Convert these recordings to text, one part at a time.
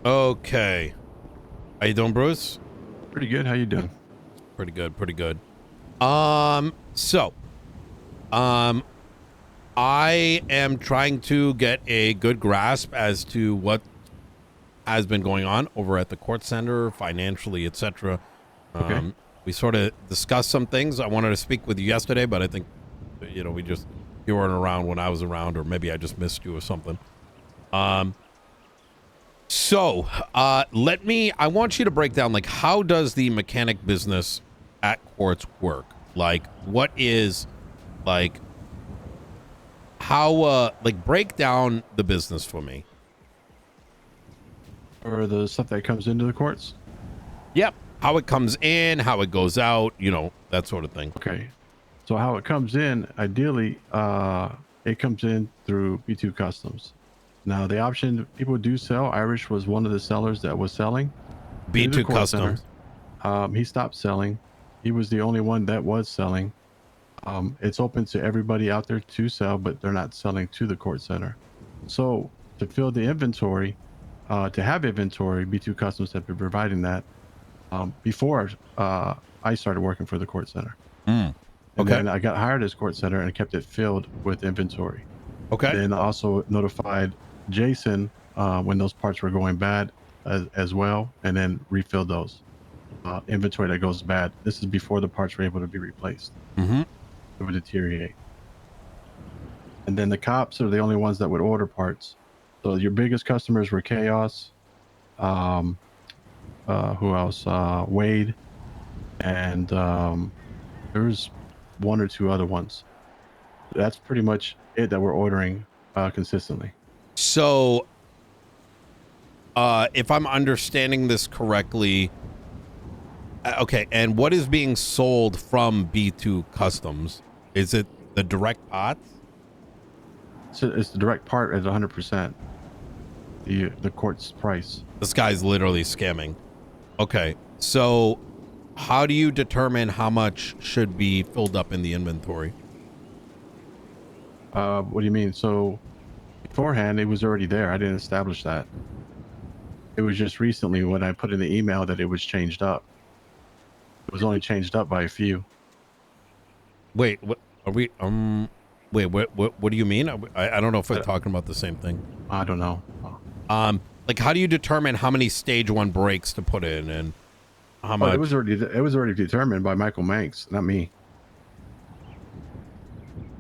Okay. How you doing, Bruce? Pretty good. How you doing? Pretty good, pretty good. So, I am trying to get a good grasp as to what has been going on over at the Kortz Center, financially, etc. Okay. We sort of discussed some things. I wanted to speak with you yesterday, but I think, you weren't around when I was around, or maybe I just missed you or something. So, I want you to break down, like, how does the mechanic business at Kortz work? Like, what is, like, how, break down the business for me. Or the stuff that comes into the courts? Yep. How it comes in, how it goes out, that sort of thing. Okay. So how it comes in, ideally, it comes in through B2 Customs. Now, the option people do sell, Irish was one of the sellers that was selling. B2 Customs. He stopped selling. He was the only one that was selling. It's open to everybody out there to sell, but they're not selling to the Kortz Center. So to fill the inventory, to have inventory, B2 Customs have been providing that before I started working for the Kortz Center. Okay. And then I got hired as Kortz Center and kept it filled with inventory. Okay. Then also notified Jason when those parts were going bad as well, and then refilled those inventory that goes bad. This is before the parts were able to be replaced. Mm-hmm. It would deteriorate. And then the cops are the only ones that would order parts. So your biggest customers were Chaos, who else? Wade, and there was one or two other ones. That's pretty much it that we're ordering consistently. So, if I'm understanding this correctly, okay, and what is being sold from B2 Customs? Is it the direct pots? So it's the direct part at 100%. The Kortz price. This guy's literally scamming. Okay, so how do you determine how much should be filled up in the inventory? What do you mean? So beforehand, it was already there. I didn't establish that. It was just recently when I put in the email that it was changed up. It was only changed up by a few. Wait, what are we? Wait, what do you mean? I don't know if we're talking about the same thing. I don't know. Like, how do you determine how many stage 1 breaks to put in and how much? It was already determined by Michael Manx, not me.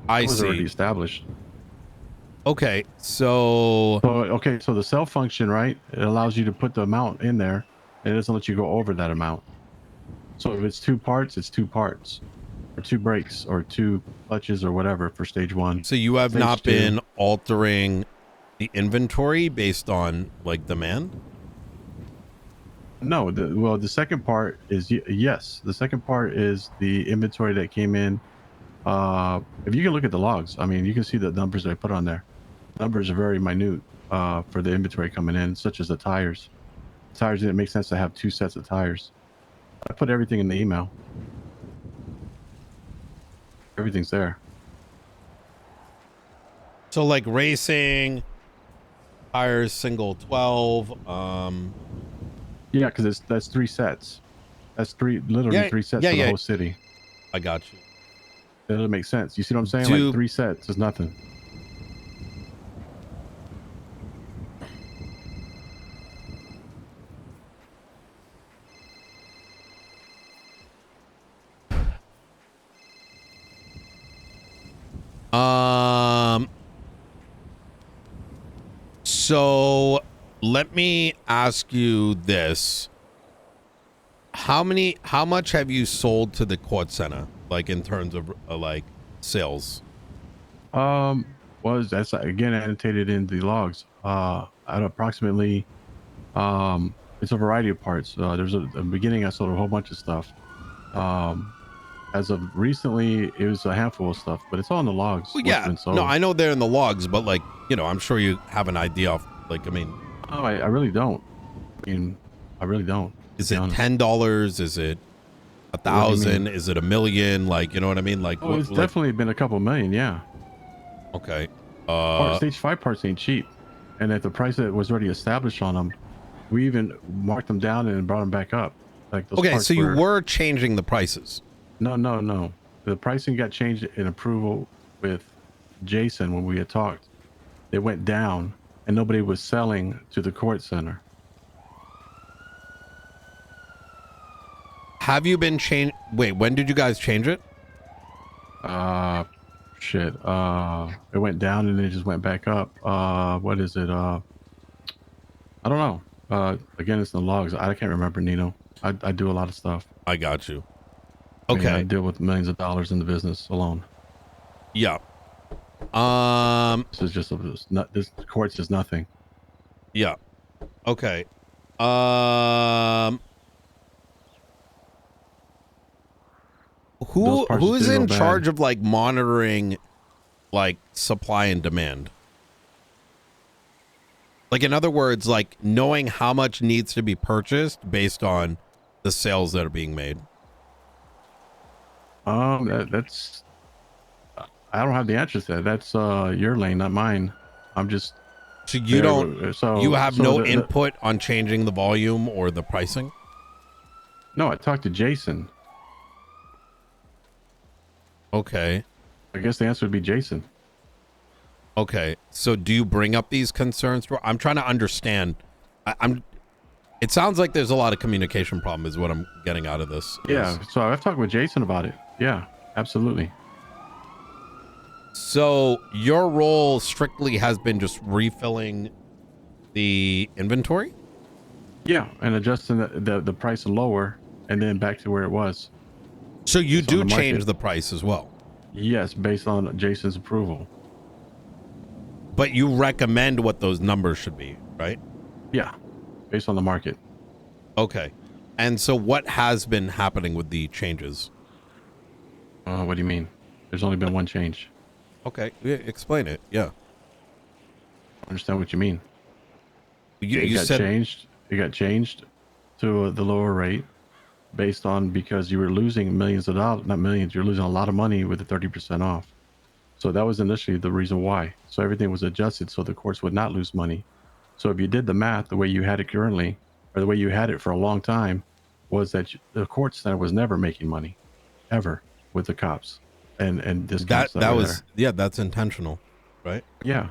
I see. It was already established. Okay, so the cell function, right? It allows you to put the amount in there, and it doesn't let you go over that amount. So if it's 2 parts, it's 2 parts, or 2 brakes, or 2 clutches, or whatever for stage 1. So you have stage not 2. been altering the inventory based on, like, demand? No, the second part is yes. The second part is the inventory that came in. If you can look at the logs, I mean, you can see the numbers that I put on there. Numbers are very minute for the inventory coming in, such as the tires. Tires didn't make sense to have 2 sets of tires. I put everything in the email. Everything's there. So, like, racing tires, single 12. Yeah, because that's 3 sets. That's literally 3 sets for the whole city. I got you. That doesn't make sense. You see what I'm saying? Like 3 sets is nothing. So let me ask you this. How much have you sold to the Kortz Center, like, in terms of like sales? That's again annotated in the logs. At approximately, it's a variety of parts. There's a beginning. I sold a whole bunch of stuff. As of recently, it was a handful of stuff, but it's all in the logs. Well, yeah, no, I know they're in the logs, but, like, I'm sure you have an idea of, like, I mean. Oh, I really don't. I mean, I really don't. Is it $10? Is it 1,000? Is it 1,000,000? Like, you know what I mean? Like, it's definitely been a couple million. Yeah. Okay. Stage 5 parts ain't cheap, and at the price that was already established on them, We even marked them down and brought them back up. Like those Okay, parts so you were were changing the prices. no. The pricing got changed in approval with Jason when we had talked. They went down, and nobody was selling to the court center. Have you been changed? Wait, when did you guys change it? Shit. It went down and then it just went back up. What is it? I don't know. Again, it's in the logs. I can't remember, Nino. I do a lot of stuff. I got you. I mean, I Okay. deal with millions of dollars in the business alone. Yeah. This is just this Kortz is nothing. Yeah. Okay. Um. Who's did go in bad. charge of like monitoring like supply and demand? Like in other words, like knowing how much needs to be purchased based on the sales that are being made. That's I don't have the answer to that. That's your lane, not mine. I'm just So you don't you have so no input on changing the volume or the pricing? No, I talked to Jason. Okay. I guess the answer would be Jason. Okay. So do you bring up these concerns? I'm trying to understand. I'm it sounds like there's a lot of communication problem is what I'm getting out of this. Yeah, so I've talked with Jason about it. Yeah, absolutely. So your role strictly has been just refilling the inventory? Yeah, and adjusting the price lower and then back to where it was. So you Based on do the change market. the price as well? Yes, based on Jason's approval. But you recommend what those numbers should be, right? Yeah, based on the market. Okay. And so what has been happening with the changes? What do you mean? There's only been one change. Okay. Yeah, explain it. Yeah. I understand what you mean. You got said changed. It got changed to the lower rate based on because you were losing millions of dollars, not millions, you're losing a lot of money with the 30% off. So that was initially the reason why. So everything was adjusted so the courts would not lose money. So if you did the math the way you had it currently, or the way you had it for a long time, was that the court center was never making money, ever, with the cops and discounts that were was there. yeah, that's intentional, right? Yeah.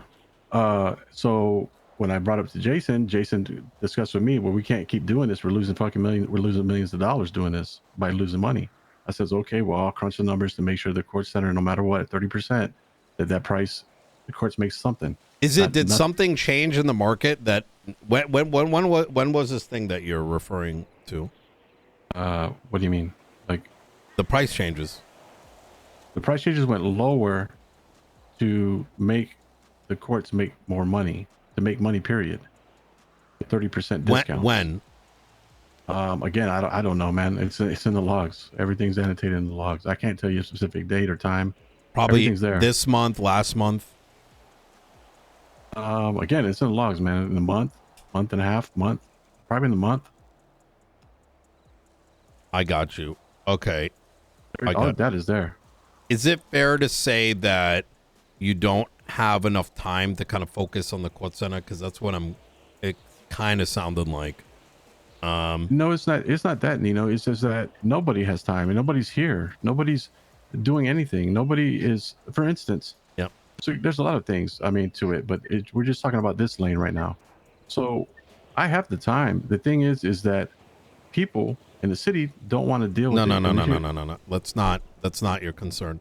So when I brought up to Jason, Jason discussed with me, well, we can't keep doing this. We're losing we're losing millions of dollars doing this by losing money. I says, okay, well, I'll crunch the numbers to make sure the court center, no matter what, 30%, that price, the courts makes something. Did something change in the market that when was this thing that you're referring to? What do you mean? Like The price changes. the price changes went lower to make the courts make more money, to make money, period. 30% discount. When? Again, I don't know, man. It's in the logs. Everything's annotated in the logs. I can't tell you a specific date or time. Probably Everything's there. this month, last month. Again, it's in the logs, man. In the month and a half, probably in the month. I got you. Okay. All of that is there. Is it fair to say that you don't have enough time to kind of focus on the quote center? Because that's what it kind of sounded like. No, it's not. It's not that, Nino. It's just that nobody has time and nobody's here. Nobody's doing anything. Nobody is, for instance. Yep. So there's a lot of things, I mean, to it, but we're just talking about this lane right now. So I have the time. The thing is that people in the city don't want to deal with No. That's not your concern.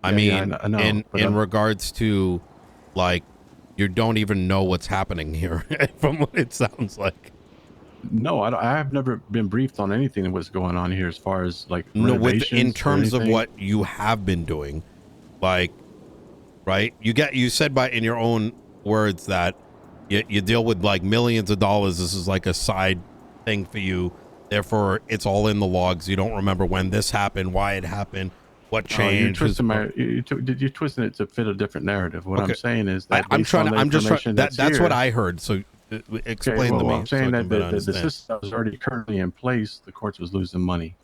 I mean, I know, in regards to like, you don't even know what's happening here from what it sounds like. No, I've never been briefed on anything that was going on here as far as like No, in renovations terms or of anything. what you have been doing, like, right? You said in your own words that you deal with like millions of dollars. This is like a side thing for you. Therefore, it's all in the logs. You don't remember when this happened, why it happened, what changed. You're twisting it to fit a different narrative. What I'm saying is that that's what I heard. So explain to me. I'm saying so that the system was already currently in place. The courts was losing money.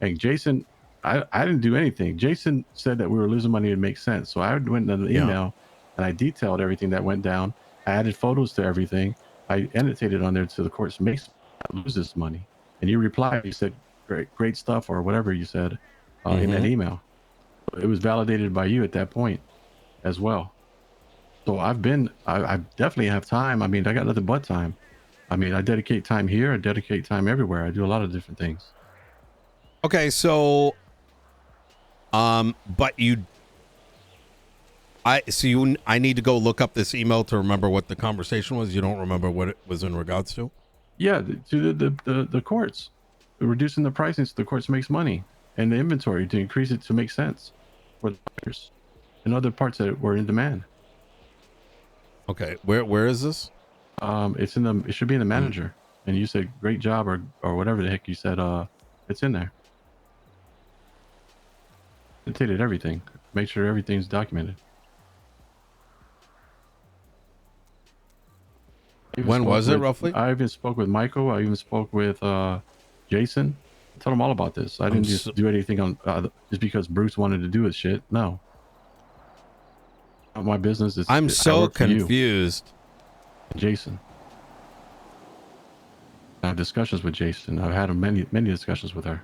And Jason, I didn't do anything. Jason said that we were losing money. It makes sense. So I went in the email and I detailed everything that went down. I added photos to everything. I annotated on there, so the courts makes lose this money. And you replied, you said, great stuff, or whatever you said in that email. It was validated by you at that point as well. So I definitely have time. I mean, I got nothing but time. I mean, I dedicate time here. I dedicate time everywhere. I do a lot of different things. Okay, so, but I need to go look up this email to remember what the conversation was. You don't remember what it was in regards to? Yeah, to the courts, reducing the pricing so the courts makes money, and the inventory to increase it to make sense for the buyers and other parts that were in demand. Okay, where is this? It should be in the manager. And you said great job or whatever the heck you said. It's in there. Annotated everything. Make sure everything's documented. When was it roughly? I even spoke with Michael. I even spoke with Jason. I told them all about this. I didn't just do anything on just because Bruce wanted to do his shit. No, not my business. I'm so confused. Jason. I have discussions with Jason. I've had many discussions with her.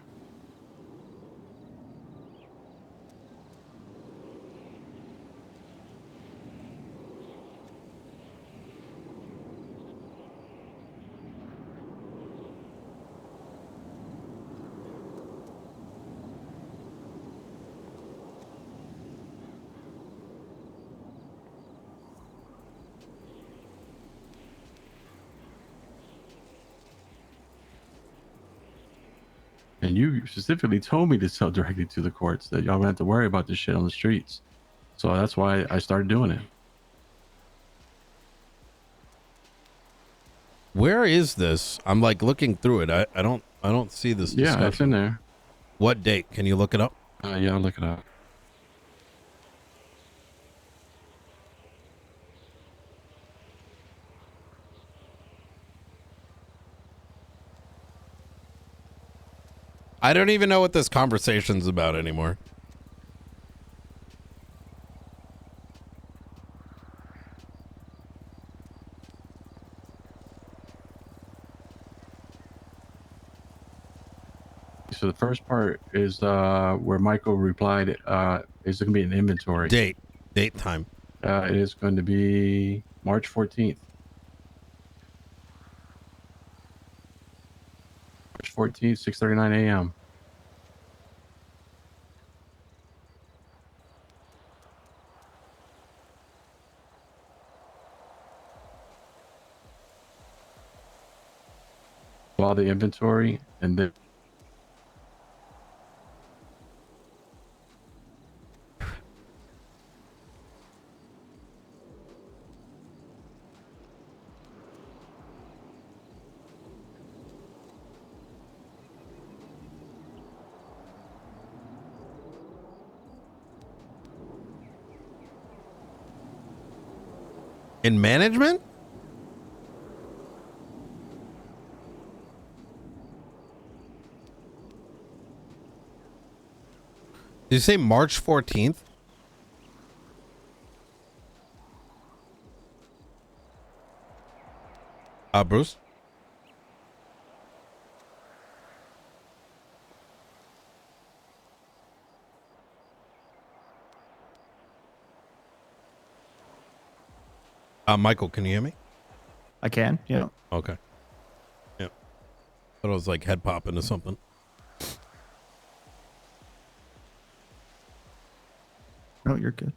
And you specifically told me to sell directly to the courts, that y'all don't have to worry about this shit on the streets. So that's why I started doing it. Where is this? I'm like looking through it. I don't see this discussion. Yeah, it's in there. What date? Can you look it up? Yeah, I'll look it up. I don't even know what this conversation's about anymore. So the first part is where Michael replied, is going to be an inventory. Date time. It is going to be March 14th. March 14th, 6:39 a.m. All the inventory, and then In management? Did you say March 14th? Bruce? Michael, can you hear me? I can, yeah. Okay. Yeah. Thought I was like head popping or something. No, you're good.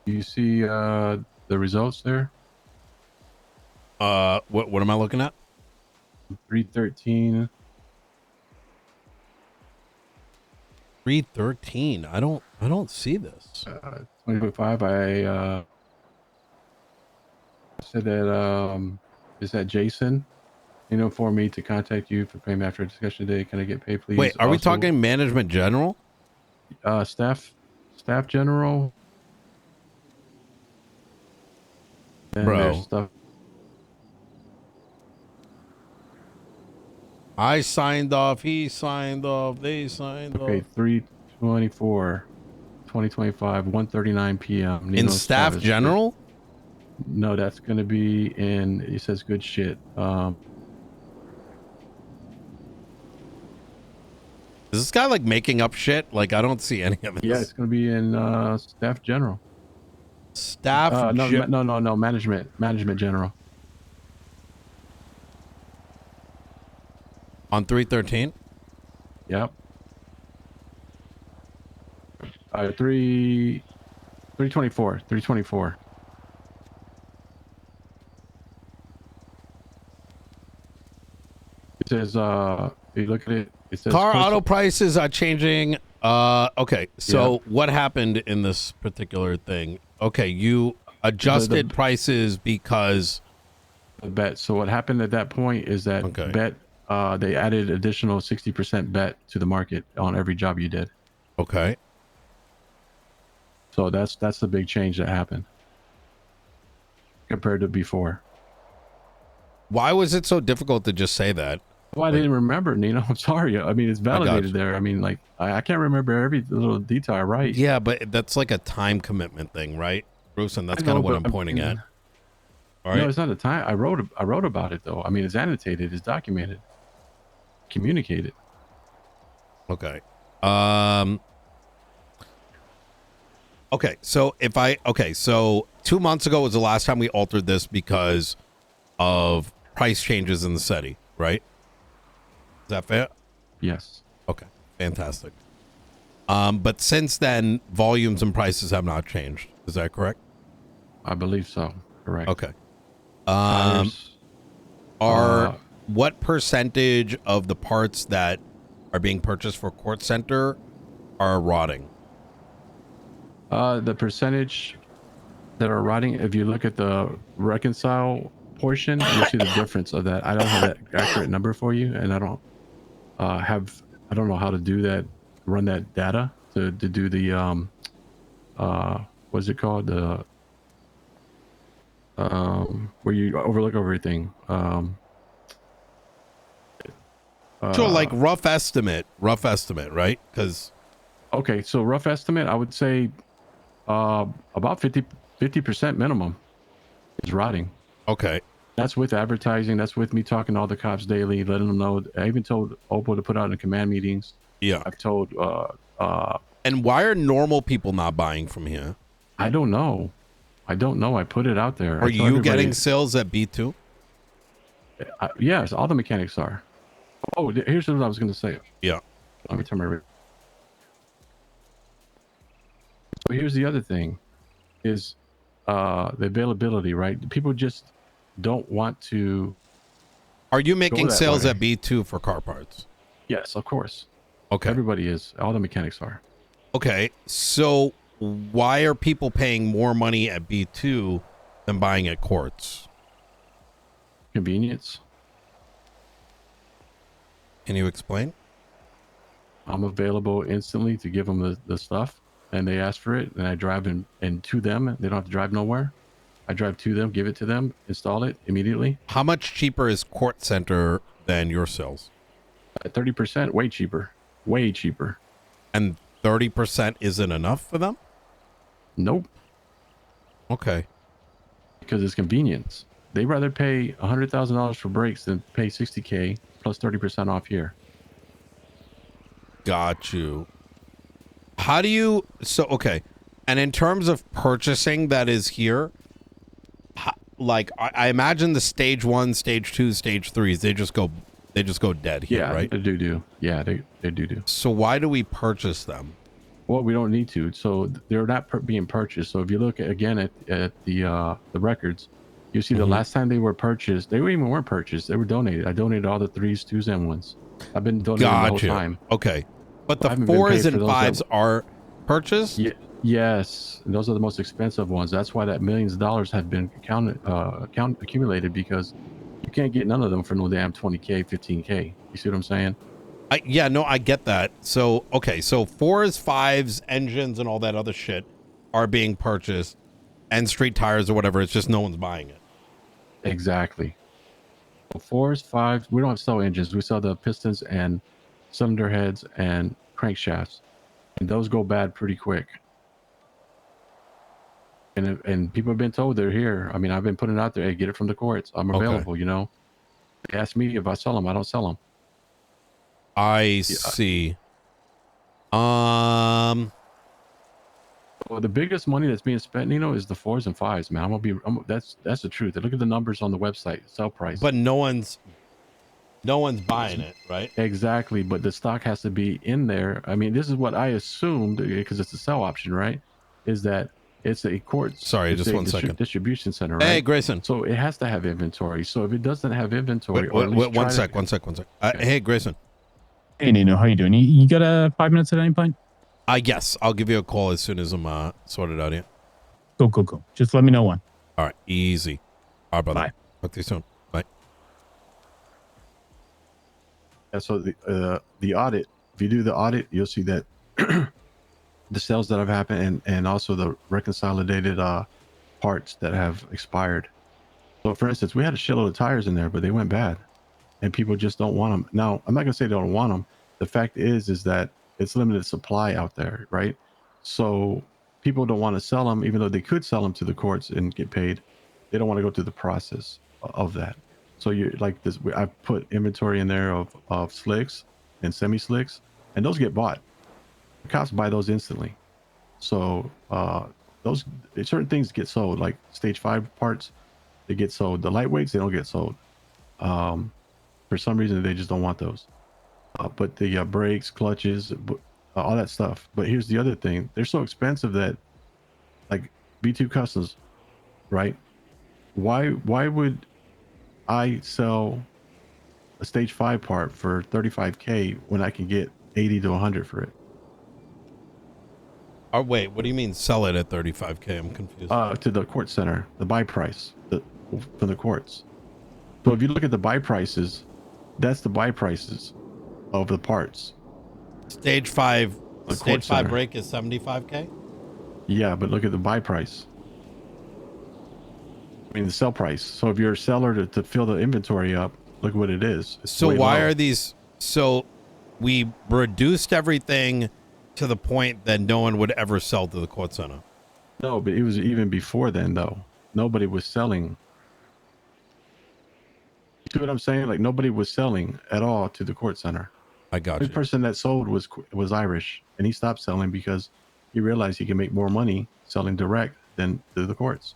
do you see the results there? What am I looking at? 313. 313. I don't see this. 20.5. I said that is that Jason, for me to contact you for payment after a discussion today. Can I get paid, please? Wait, are we Also, talking management general? staff general? And Bro. there's stuff. I signed off. He signed off. They signed Okay, off. 3/24, 2025, 1:39 p.m. In Nino staff status. general? No, that's gonna be in. It says good shit. Is this guy like making up shit? Like I don't see any of this. Yeah, it's gonna be in staff general. Staff. No, management general. On 313. Yep. 324. 324. It says you look at it. It says Car close- auto prices are changing. Okay. So what happened in this particular thing? Okay, you adjusted prices because bet. So what happened at that point is that bet they added additional 60% bet to the market on every job you did. Okay. So that's the big change that happened compared to before. Why was it so difficult to just say that? Well, I didn't remember, Nino. I'm sorry. I mean, it's validated there. I mean, like, I can't remember every little detail I write. Yeah, but that's like a time commitment thing, right, Bruce? And that's kind of what I'm pointing at. All right. No, it's not a time. I wrote about it though. I mean, it's annotated, it's documented, communicated. Okay. Okay. So so 2 months ago was the last time we altered this because of price changes in the city, right? Is that fair? Yes. Okay. Fantastic. But since then, volumes and prices have not changed. Is that correct? I believe so. Correct. Okay. Tires, What percentage of the parts that are being purchased for Kortz Center are rotting? The percentage that are rotting, if you look at the reconcile portion, you see the difference of that. I don't have that accurate number for you, and I don't know how to do that, run that data to do the what's it called, the where you overlook everything. So like rough estimate, right? Because okay, so rough estimate, I would say about 50% minimum is rotting. okay. That's with advertising. That's with me talking to all the cops daily, letting them know. I even told Opal to put out in command meetings. Yeah. I've told And why are normal people not buying from here? I don't know. I put it out there. Are you getting sales at B2? Yes, all the mechanics are. Oh, here's what I was going to say. Yeah. Let me turn my. So here's the other thing, is the availability, right? People just don't want to. Are you making sales way. at B2 for car parts? Yes, of course. Okay. Everybody is. All the mechanics are. Okay. So why are people paying more money at B2 than buying at Kortz? Convenience. Can you explain? I'm available instantly to give them the stuff, and they ask for it, and I drive and to them. They don't have to drive nowhere. I drive to them, give it to them, install it immediately. How much cheaper is Kortz Center than your sales? 30%, way cheaper. Way cheaper. And 30% isn't enough for them? Nope. Okay. Because it's convenience. They'd rather pay $100,000 for brakes than pay $60K plus 30% off here. Got you. How do you... So, okay. And in terms of purchasing that is here, like, I imagine the stage 1, stage 2, stage 3s, they just go dead here, Yeah, right? they do. Yeah, they do. So why do we purchase them? Well, we don't need to. So they're not being purchased. So if you look again at the records, you see the last time they were purchased, they weren't purchased. They were donated. I donated all the 3s, 2s, and 1s. I've been donating the whole time. Okay. But I the haven't been 4s paid and for those 5s are purchased? Yes, and those are the most expensive ones. That's why that millions of dollars have been accumulated, because you can't get none of them for no damn 20K, 15K. You see what I'm saying? Yeah, no, I get that. So, okay, so 4s, 5s, engines, and all that other shit are being purchased. end street tires or whatever. It's just no one's buying it. Exactly. So 4s, 5s, we don't sell engines. We sell the pistons and cylinder heads and crankshafts, and those go bad pretty quick. And people have been told they're here. I mean, I've been putting it out there. Hey, get it from the Kortz. I'm available. You know, they ask me if I sell them. I don't sell them. I see. Well, the biggest money that's being spent, Nino, is the 4s and 5s, man. That's the truth. Look at the numbers on the website, sell price. But no one's buying it, right? Exactly. But the stock has to be in there. I mean, this is what I assumed, because it's a sell option, right? Is that it's a Kortz. Sorry, just 1 second. Distribution center, right? Hey, Grayson. So it has to have inventory. So if it doesn't have inventory, Wait, one sec. Hey, Grayson. Hey, Nino, how you doing? You got 5 minutes at any point? Yes, I'll give you a call as soon as I'm sorted out here. Cool. Just let me know when. All right, easy. All right, brother. Bye. Talk to you soon. Bye. Yeah, so the audit, if you do the audit, you'll see that the sales that have happened and also the reconciliated parts that have expired. So for instance, we had a shitload of tires in there, but they went bad and people just don't want them. Now, I'm not gonna say they don't want them. The fact is that it's limited supply out there, right? So people don't want to sell them, even though they could sell them to the Kortz and get paid. They don't want to go through the process of that. So you're like this, I put inventory in there of slicks and semi slicks, and those get bought. The cops buy those instantly. So those certain things get sold, like stage 5 parts, they get sold. The lightweights, they don't get sold. For some reason, they just don't want those. But the brakes, clutches, all that stuff. But here's the other thing: they're so expensive that, like B2 Customs, right? Why would I sell a stage 5 part for $35K when I can get 80 to 100 for it? Oh, wait, what do you mean sell it at 35K? I'm confused. To the Kortz center, the buy price for the Kortz. So if you look at the buy prices, that's the buy prices of the parts. Stage 5 center. brake is 75K? Yeah, but look at the buy price. I mean, the sell price. So if you're a seller to fill the inventory up, look what it is. It's So way why low. are these? So we reduced everything to the point that no one would ever sell to the Kortz center. No, but it was even before then, though. Nobody was selling. You see what I'm saying? Like, nobody was selling at all to the Kortz center. I got The you. person that sold was Irish, and he stopped selling because he realized he can make more money selling direct than to the Kortz.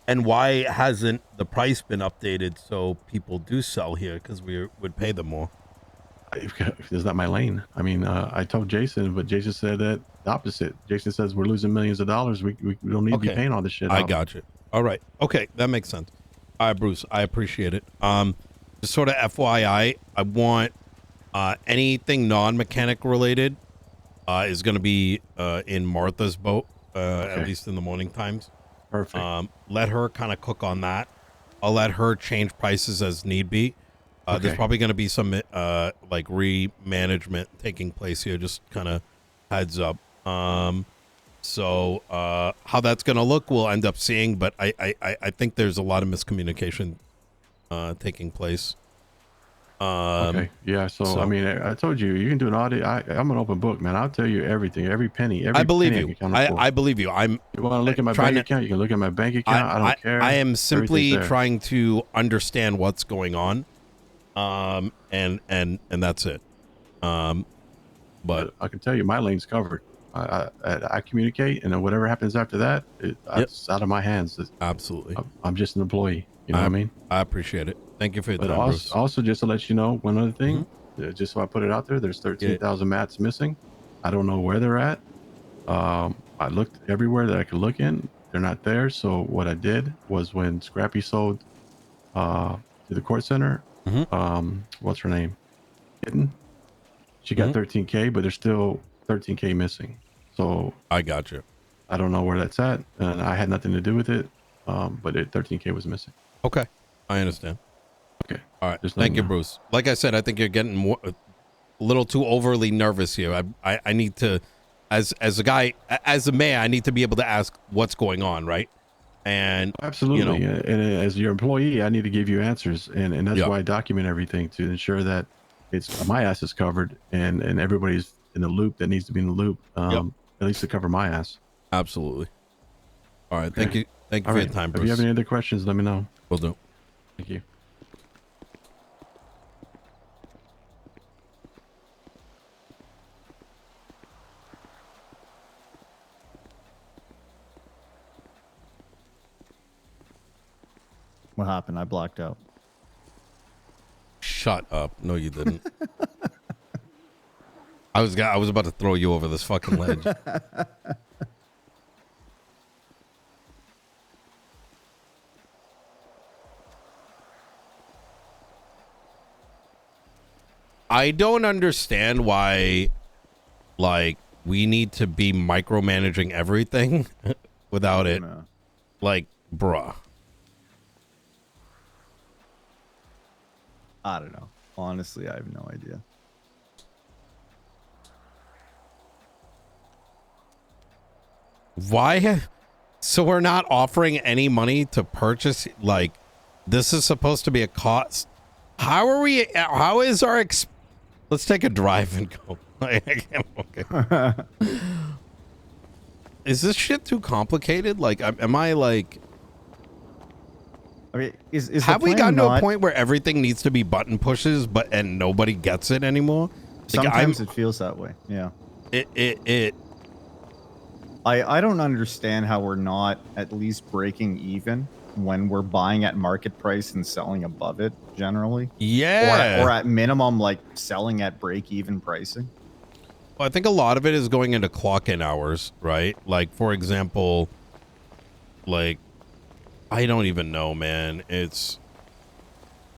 And why hasn't the price been updated so people do sell here? Because we would pay them more. It's not my lane. I mean, I told Jason, but Jason said that the opposite. Jason says we're losing millions of dollars. We don't need to be paying all this shit. I got you. All right. Okay, that makes sense. All right, Bruce, I appreciate it. Just sort of FYI, I want anything non-mechanic related is going to be in Martha's boat, at least in the morning times. Perfect. Let her kind of cook on that. I'll let her change prices as need be. There's probably going to be some like re-management taking place here. Just kind of heads up. So how that's going to look, we'll end up seeing. But I think there's a lot of miscommunication taking place. Okay. Yeah. So I mean, I told you, you can do an audit. I'm an open book, man. I'll tell you everything, every penny. I believe penny you. I believe you. You want to look at my bank account? You can look at my bank account. I don't care. I am simply trying to understand what's going on, and that's it. But I can tell you, my lane's covered. I communicate, and then whatever happens after that, it's out of my hands. Absolutely. I'm just an employee. You know what I mean? I appreciate it. Thank you for your But time, Bruce. also, just to let you know, one other thing, just so I put it out there, there's 13,000 mats missing. I don't know where they're at. I looked everywhere that I could look in. They're not there. So what I did was when Scrappy sold to the Kortz center, what's her name? Kitten. She got 13K, but there's still 13K missing. So I got you. I don't know where that's at, and I had nothing to do with it. But 13K was missing. Okay, I understand. Okay. All right. Just Thank you, Bruce. Like I said, I think you're getting a little too overly nervous here. I need to, as a guy, as a mayor, I need to be able to ask what's going on, right? And Absolutely. you know, And as your employee, I need to give you answers, and that's Yeah. why I document everything to ensure that it's my ass is covered, and everybody's in the loop that needs to be in the loop. At least to cover my ass. absolutely. All right. Thank Okay. you. Thank you All for right. your time, If you have Bruce. any other questions, let me know. Will do. Thank you. What happened? I blacked out. Shut up. No, you didn't. I was about to throw you over this fucking ledge. I don't understand why, like, we need to be micromanaging everything without it. No. Like, bruh. I don't know. Honestly, I have no idea. Why? So we're not offering any money to purchase, like, this is supposed to be a cost. How are we, how is our, let's take a drive and go. Okay. Is this shit too complicated? Like, am I like, I mean, is have the we plan gotten to a not- point where everything needs to be button pushes, and nobody gets it anymore? Like, Sometimes it feels that way. Yeah. I don't understand how we're not at least breaking even when we're buying at market price and selling above it generally. yeah. Or at minimum, like selling at break even pricing. Well, I think a lot of it is going into clock in hours, right? Like, for example, like, I don't even know, man. It's